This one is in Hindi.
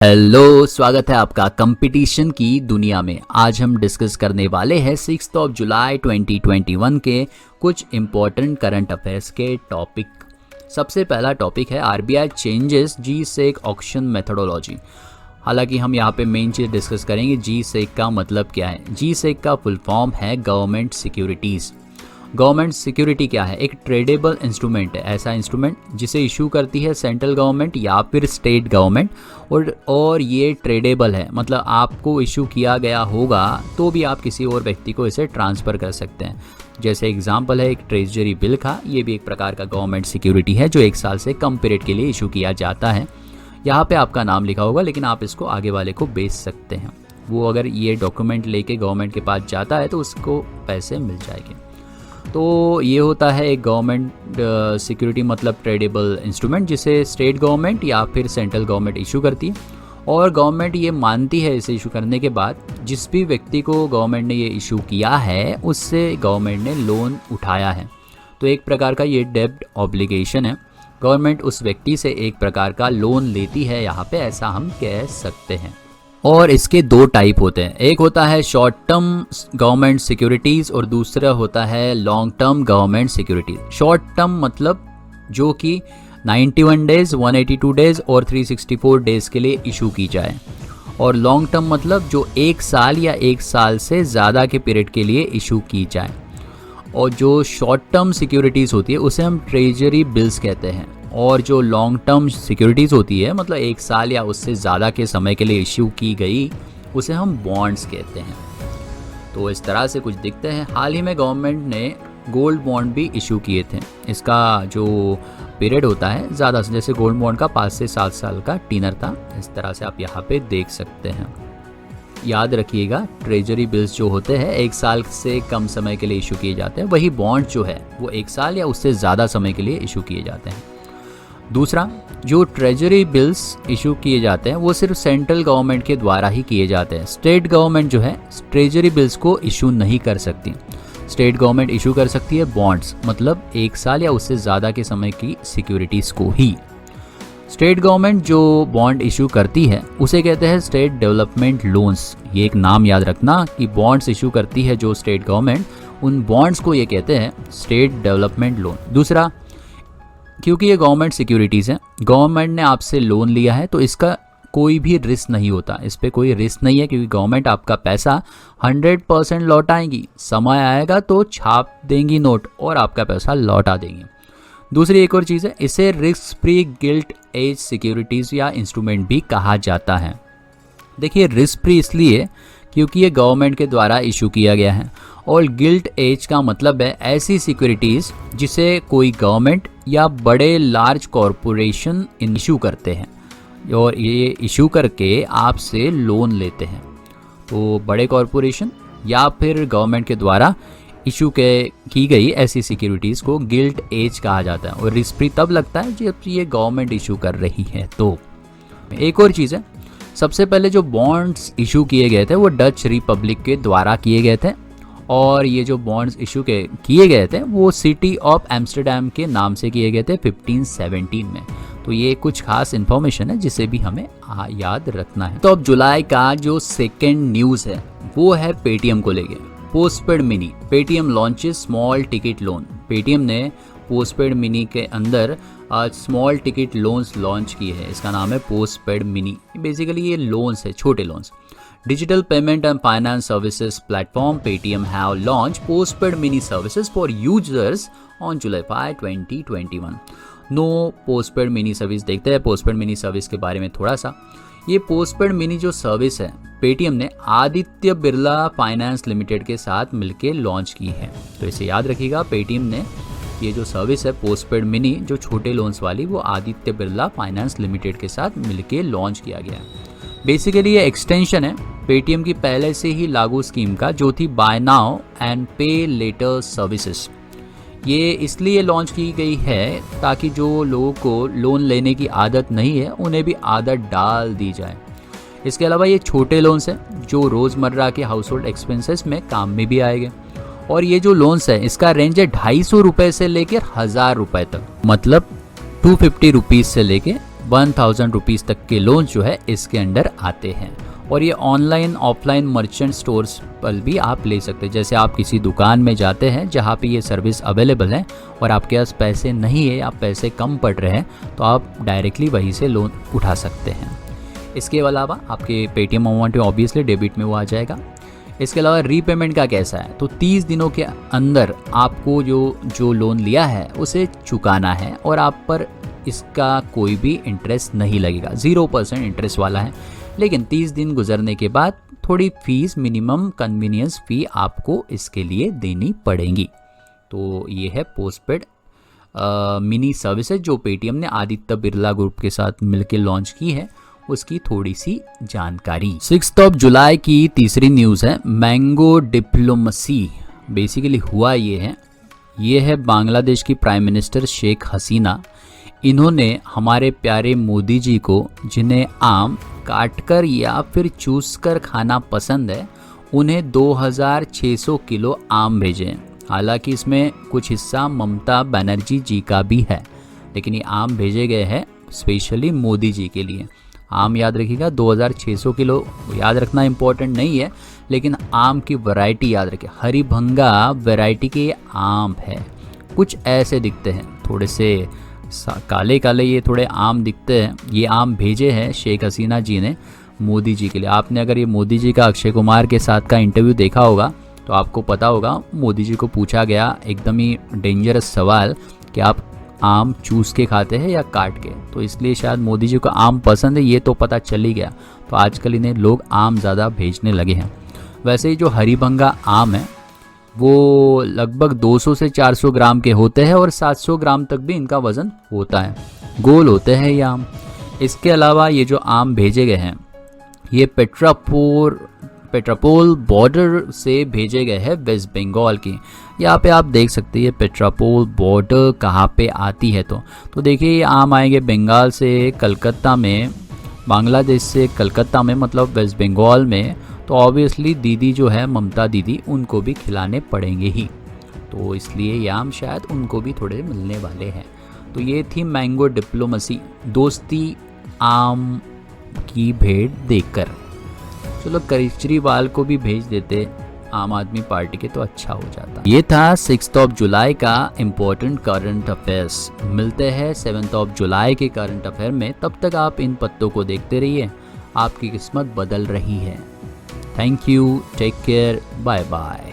हेलो, स्वागत है आपका कंपटीशन की दुनिया में। आज हम डिस्कस करने वाले हैं 6 जुलाई 2021 के कुछ इम्पोर्टेंट करंट अफेयर्स के टॉपिक। सबसे पहला टॉपिक है आरबीआई चेंजेस जी सेक ऑक्शन मेथोडोलॉजी। हालांकि हम यहाँ पे मेन चीज़ डिस्कस करेंगे जी सेक का मतलब क्या है। जी सेक का फुल फॉर्म है गवर्नमेंट सिक्योरिटीज़। गवर्नमेंट सिक्योरिटी क्या है? एक ट्रेडेबल इंस्ट्रूमेंट है, ऐसा इंस्ट्रूमेंट जिसे इशू करती है सेंट्रल गवर्नमेंट या फिर स्टेट गवर्नमेंट, और ये ट्रेडेबल है, मतलब आपको इशू किया गया होगा तो भी आप किसी और व्यक्ति को इसे ट्रांसफ़र कर सकते हैं। जैसे एग्जांपल है एक ट्रेजरी बिल का, ये भी एक प्रकार का गवर्नमेंट सिक्योरिटी है जो 1 साल से कम पीरियड के लिए इशू किया जाता है। यहाँ पे आपका नाम लिखा होगा लेकिन आप इसको आगे वाले को बेच सकते हैं। वो अगर ये डॉक्यूमेंट लेके गवर्नमेंट के पास जाता है तो उसको पैसे मिल जाएंगे। तो ये होता है एक गवर्नमेंट सिक्योरिटी, मतलब ट्रेडेबल इंस्ट्रूमेंट जिसे स्टेट गवर्नमेंट या फिर सेंट्रल गवर्नमेंट इशू करती है, और गवर्नमेंट ये मानती है इसे इशू करने के बाद जिस भी व्यक्ति को गवर्नमेंट ने ये इशू किया है उससे गवर्नमेंट ने लोन उठाया है। तो एक प्रकार का ये डेब्ट ऑब्लिगेशन है, गवर्नमेंट उस व्यक्ति से एक प्रकार का लोन लेती है यहाँ पे, ऐसा हम कह सकते हैं। और इसके 2 टाइप होते हैं, एक होता है शॉर्ट टर्म गवर्नमेंट सिक्योरिटीज़ और दूसरा होता है long term government securities. Short term मतलब जो कि 91 डेज़, 182 डेज़ और 364 डेज़ के लिए इशू की जाए, और लॉन्ग टर्म मतलब जो 1 साल या 1 साल से ज़्यादा के पीरियड के लिए इशू की जाए। और जो शॉर्ट टर्म सिक्योरिटीज़ होती है उसे हम ट्रेजरी बिल्स कहते हैं, और जो लॉन्ग टर्म सिक्योरिटीज़ होती है मतलब 1 साल या उससे ज़्यादा के समय के लिए इश्यू की गई उसे हम बॉन्ड्स कहते हैं। तो इस तरह से कुछ दिखते हैं। हाल ही में गवर्नमेंट ने गोल्ड बॉन्ड भी इशू किए थे। इसका जो पीरियड होता है ज़्यादा, जैसे गोल्ड बॉन्ड का 5 से 7 साल का टीनर था, इस तरह से आप यहाँ पे देख सकते हैं। याद रखिएगा ट्रेजरी बिल्स जो होते हैं 1 साल से कम समय के लिए इशू किए जाते हैं, वही बॉन्ड जो है वो 1 साल या उससे ज़्यादा समय के लिए इशू किए जाते हैं। दूसरा, जो ट्रेजरी बिल्स इशू किए जाते हैं वो सिर्फ सेंट्रल गवर्नमेंट के द्वारा ही किए जाते हैं। स्टेट गवर्नमेंट जो है ट्रेजरी बिल्स को इशू नहीं कर सकती। स्टेट गवर्नमेंट इशू कर सकती है बॉन्ड्स, मतलब 1 साल या उससे ज़्यादा के समय की सिक्योरिटीज़ को ही। स्टेट गवर्नमेंट जो बॉन्ड इशू करती है उसे कहते हैं स्टेट डेवलपमेंट लोन्स। ये एक नाम याद रखना कि बॉन्ड्स इशू करती है जो स्टेट गवर्नमेंट, उन बॉन्ड्स को ये कहते हैं स्टेट डेवलपमेंट लोन। दूसरा, क्योंकि ये गवर्नमेंट सिक्योरिटीज़ हैं, गवर्नमेंट ने आपसे लोन लिया है तो इसका कोई भी रिस्क नहीं होता, इस पर कोई रिस्क नहीं है, क्योंकि गवर्नमेंट आपका पैसा 100% लौटाएंगी। समय आएगा तो छाप देंगी नोट और आपका पैसा लौटा देंगी। दूसरी एक और चीज़ है, इसे risk free gilt edge securities या इंस्ट्रूमेंट भी कहा जाता है। देखिए, रिस्क फ्री इसलिए क्योंकि ये गवर्नमेंट के द्वारा इशू किया गया है, और गिल्ट एज का मतलब है ऐसी सिक्योरिटीज़ जिसे कोई गवर्नमेंट या बड़े लार्ज कॉरपोरेशन इशू करते हैं और ये इशू करके आपसे लोन लेते हैं। तो बड़े कॉरपोरेशन या फिर गवर्नमेंट के द्वारा इशू की गई ऐसी सिक्योरिटीज़ को गिल्ट एज कहा जाता है, और रिस्क फ्री तब लगता है जब ये गवर्नमेंट इशू कर रही है। तो एक और चीज़ है, सबसे पहले जो बॉन्ड्स इशू किए गए थे वो डच रिपब्लिक के द्वारा किए गए थे, और ये जो बॉन्ड्स इशू किए गए थे वो सिटी ऑफ एम्स्टर्डम के नाम से किए गए थे 1517 में। तो ये कुछ खास इन्फॉर्मेशन है जिसे भी हमें याद रखना है। तो अब जुलाई का जो सेकेंड न्यूज़ है वो है पेटीएम को लेके। Postpaid mini, Paytm launches small ticket loan. Paytm ने पोस्टपेड मिनी के अंदर स्मॉल टिकट लोन्स लॉन्च किए हैं, इसका नाम है पोस्टपेड मिनी। बेसिकली ये लोन्स है, छोटे loans. Digital payment and finance services platform Paytm have launched postpaid mini services for users on July 5, 2021. No postpaid mini service देखते हैं postpaid mini सर्विस के बारे में थोड़ा सा। ये postpaid mini जो सर्विस है पेटीएम ने आदित्य बिरला फाइनेंस लिमिटेड के साथ मिलकर लॉन्च की है। तो इसे याद रखिएगा, पेटीएम ने ये जो सर्विस है पोस्टपेड मिनी जो छोटे लोन्स वाली, वो आदित्य बिरला फाइनेंस लिमिटेड के साथ मिलकर लॉन्च किया गया है। बेसिकली ये एक्सटेंशन है पेटीएम की पहले से ही लागू स्कीम का, जो थी बाय नाउ एंड पे लेटर सर्विसेज। ये इसलिए लॉन्च की गई है ताकि जो लोगों को लोन लेने की आदत नहीं है उन्हें भी आदत डाल दी जाए। इसके अलावा ये छोटे लोन्स हैं जो रोज़मर्रा के हाउस होल्ड एक्सपेंसेस में काम में भी आएंगे, और ये जो लोन्स है इसका रेंज है 250 रुपये से लेकर 1000 रुपये तक, मतलब 250 रुपीज़ से लेके 1000 रुपीज़ तक के लोन जो है इसके अंडर आते हैं। और ये ऑनलाइन ऑफलाइन मर्चेंट स्टोर्स पर भी आप ले सकते हैं। जैसे आप किसी दुकान में जाते हैं जहाँ पे ये सर्विस अवेलेबल है और आपके पास पैसे नहीं है या पैसे कम पड़ रहे हैं, तो आप डायरेक्टली वहीं से लोन उठा सकते हैं। इसके अलावा आपके पेटीएम अमाउंट में ऑब्वियसली डेबिट में वो आ जाएगा। इसके अलावा रीपेमेंट का कैसा है, तो 30 दिनों के अंदर आपको जो लोन लिया है उसे चुकाना है और आप पर इसका कोई भी इंटरेस्ट नहीं लगेगा, 0% इंटरेस्ट वाला है। लेकिन 30 दिन गुजरने के बाद थोड़ी फीस, मिनिमम कन्वीनियंस फ़ी आपको इसके लिए देनी पड़ेगी। तो ये है पोस्टपेड मिनी सर्विसेज जो पेटीएम ने आदित्य बिरला ग्रुप के साथ मिलकर लॉन्च की है, उसकी थोड़ी सी जानकारी। 6 जुलाई की तीसरी न्यूज़ है मैंगो डिप्लोमेसी। बेसिकली हुआ ये है बांग्लादेश की प्राइम मिनिस्टर शेख हसीना। इन्होंने हमारे प्यारे मोदी जी को, जिन्हें आम काटकर या फिर चूस कर खाना पसंद है, उन्हें 2600 किलो आम भेजे। हालांकि इसमें कुछ हिस्सा ममता बनर्जी जी का भी है, लेकिन ये आम भेजे गए हैं स्पेशली मोदी जी के लिए। आम याद रखिएगा, 2600 किलो याद रखना इम्पोर्टेंट नहीं है, लेकिन आम की वैरायटी याद रखिए। हरिभंगा वैरायटी के ये आम है, कुछ ऐसे दिखते हैं, थोड़े से काले काले ये थोड़े आम दिखते हैं। ये आम भेजे हैं शेख हसीना जी ने मोदी जी के लिए। आपने अगर ये मोदी जी का अक्षय कुमार के साथ का इंटरव्यू देखा होगा तो आपको पता होगा, मोदी जी को पूछा गया एकदम ही डेंजरस सवाल कि आप आम चूस के खाते हैं या काट के, तो इसलिए शायद मोदी जी को आम पसंद है ये तो पता चल ही गया। तो आजकल इन्हें लोग आम ज़्यादा भेजने लगे हैं। वैसे ही जो हरिभंगा आम है वो लगभग 200 से 400 ग्राम के होते हैं और 700 ग्राम तक भी इनका वज़न होता है। गोल होते हैं ये आम। इसके अलावा ये जो आम भेजे गए हैं ये पेट्रापोल बॉर्डर से भेजे गए हैं, वेस्ट बंगाल की। यहाँ पे आप देख सकते हैं पेट्रापोल बॉर्डर कहाँ पे आती है। तो देखिए ये आम आएंगे बंगाल से कलकत्ता में, बांग्लादेश से कलकत्ता में, मतलब वेस्ट बंगाल में। तो ऑब्वियसली दीदी जो है ममता दीदी, उनको भी खिलाने पड़ेंगे ही, तो इसलिए ये आम शायद उनको भी थोड़े मिलने वाले हैं। तो ये थी मैंगो डिप्लोमेसी, दोस्ती आम की भेंट देकर। चलो केजरीवाल को भी भेज देते आम आदमी पार्टी के तो अच्छा हो जाता। ये था 6 जुलाई का इम्पोर्टेंट करंट अफेयर्स। मिलते हैं 7 जुलाई के करंट अफेयर में। तब तक आप इन पत्तों को देखते रहिए, आपकी किस्मत बदल रही है। Thank you, take care, bye bye.